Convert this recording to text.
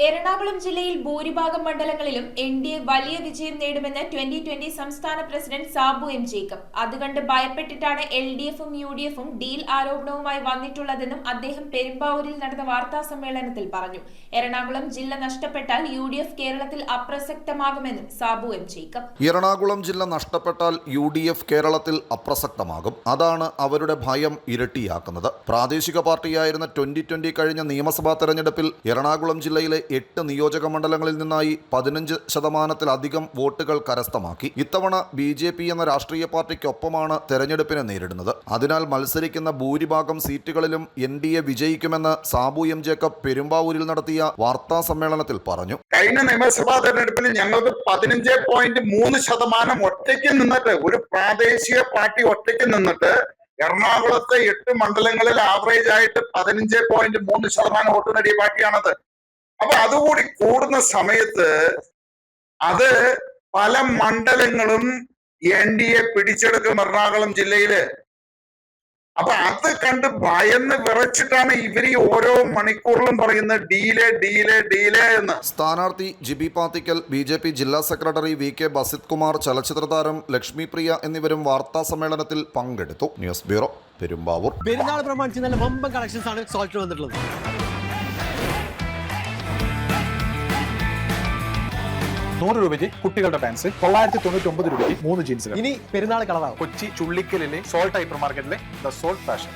എറണാകുളം ജില്ലയിൽ ഭൂരിഭാഗം മണ്ഡലങ്ങളിലും എൻ.ഡി.എ വലിയ വിജയം നേടുമെന്ന് 2020 സംസ്ഥാന പ്രസിഡന്റ് സാബു എം ജേക്കബ്. അതുകണ്ട് ഭയപ്പെട്ടിട്ടാണ് എൽ.ഡി.എഫും യു.ഡി.എഫും ഡീൽ ആരോപണവുമായി വന്നിട്ടുള്ളതെന്നും അദ്ദേഹം പെരുമ്പാവൂരിൽ നടന്ന വാർത്താ സമ്മേളനത്തിൽ പറഞ്ഞു. എറണാകുളം ജില്ല നഷ്ടപ്പെട്ടാൽ യു.ഡി.എഫ് കേരളത്തിൽ അപ്രസക്തമാകുമെന്നും സാബു എം ജേക്കബ്. എറണാകുളം ജില്ല നഷ്ടപ്പെട്ടാൽ യു.ഡി.എഫ് കേരളത്തിൽ അപ്രസക്തമാകും. അതാണ് അവരുടെ ഭയം ഇരട്ടിയാക്കുന്നത്. പ്രാദേശിക പാർട്ടിയായിരുന്ന 2020 കഴിഞ്ഞ നിയമസഭാ തെരഞ്ഞെടുപ്പിൽ എറണാകുളം ജില്ലയിലെ 8 നിയോജക മണ്ഡലങ്ങളിൽ നിന്നായി 15% വോട്ടുകൾ കരസ്ഥമാക്കി. ഇത്തവണ ബി.ജെ.പി എന്ന രാഷ്ട്രീയ പാർട്ടിക്കൊപ്പമാണ് തെരഞ്ഞെടുപ്പിനെ നേരിടുന്നത്. അതിനാൽ മത്സരിക്കുന്ന ഭൂരിഭാഗം സീറ്റുകളിലും എൻ.ഡി.എ വിജയിക്കുമെന്ന് സാബു എം ജേക്കബ് പെരുമ്പാവൂരിൽ നടത്തിയ വാർത്താ സമ്മേളനത്തിൽ പറഞ്ഞു. കഴിഞ്ഞ നിയമസഭാ തെരഞ്ഞെടുപ്പിൽ ഞങ്ങൾക്ക് 15.3% ഒറ്റയ്ക്ക് നിന്നിട്ട്, ഒരു പ്രാദേശിക പാർട്ടി ഒറ്റയ്ക്ക് നിന്നിട്ട് എറണാകുളത്തെ 8 മണ്ഡലങ്ങളിൽ ആവറേജ് ആയിട്ട് 15.3% വോട്ട് നേടിയ പാർട്ടിയാണത്. അപ്പൊ അതുകൂടി കൂടുന്ന സമയത്ത് അത് പല മണ്ഡലങ്ങളും എൻ.ഡി.എ പിടിച്ചെടുക്കും എറണാകുളം ജില്ലയില്. അപ്പൊ അത് കണ്ട് ഭയന്ന് വിറച്ചിട്ടാണ് ഇവര് ഓരോ മണിക്കൂറിലും പറയുന്നത് ഡീലേ എന്ന്. സ്ഥാനാർത്ഥി ജിബി പാത്തിക്കൽ, ബി.ജെ.പി ജില്ലാ സെക്രട്ടറി വി.കെ. ബസിത് കുമാർ, ചലച്ചിത്ര താരം ലക്ഷ്മി പ്രിയ എന്നിവരും വാർത്താ സമ്മേളനത്തിൽ പങ്കെടുത്തു. News bureau, Perumbavoor. പെരുന്നാൾ പ്രമാണിച്ച് നല്ല വമ്പൻ കളക്ഷൻസ് ആണ് സോൾട്ട് വന്നിട്ടുള്ളത്. 100 രൂപയ്ക്ക് കുട്ടികളുടെ പാൻസ്, 999 രൂപയ്ക്ക് 3 ജീൻസുകൾ. ഇനി പെരുന്നാൾ കളറാവും. കൊച്ചി ചുള്ളിക്കലിലെ സോൾട്ട് ഹൈപ്പർ മാർക്കറ്റിലെ ദ സോൾട്ട് ഫാഷൻ.